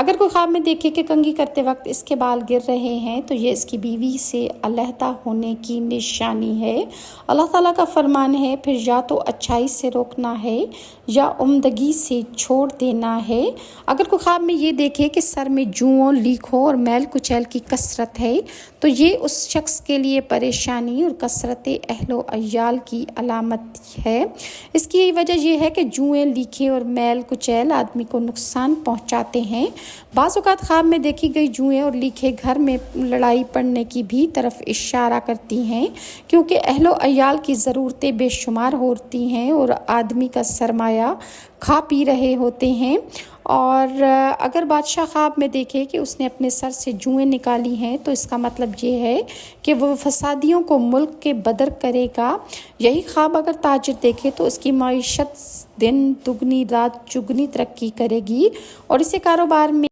اگر کوئی خواب میں دیکھے کہ کنگھی کرتے وقت اس کے بال گر رہے ہیں تو یہ اس کی بیوی سے علیحدہ ہونے کی نشانی ہے۔ اللہ تعالیٰ کا فرمان ہے، پھر یا تو اچھائی سے روکنا ہے یا عمدگی سے چھوڑ دینا ہے۔ اگر کوئی خواب میں یہ دیکھے کہ سر میں جوؤں، لیکھوں اور میل کچیل کی کثرت ہے تو یہ اس شخص کے لیے پریشانی اور کثرت اہل و عیال کی علامت ہے۔ اس کی وجہ یہ ہے کہ جوئیں، لیکھیں اور میل کچیل آدمی کو نقصان پہنچاتے ہیں۔ بعض اوقات خواب میں دیکھی گئی جوئیں اور لیکھیں گھر میں لڑائی پڑنے کی بھی طرف اشارہ کرتی ہیں، کیونکہ اہل و عیال کی ضرورتیں بے شمار ہوتی ہیں اور آدمی کا سرمایہ کھا پی رہے ہوتے ہیں۔ اور اگر بادشاہ خواب میں دیکھے کہ اس نے اپنے سر سے جوئیں نکالی ہیں تو اس کا مطلب یہ ہے کہ وہ فسادیوں کو ملک کے بدر کرے گا۔ یہی خواب اگر تاجر دیکھے تو اس کی معیشت دن دگنی رات چگنی ترقی کرے گی اور اسے کاروبار میں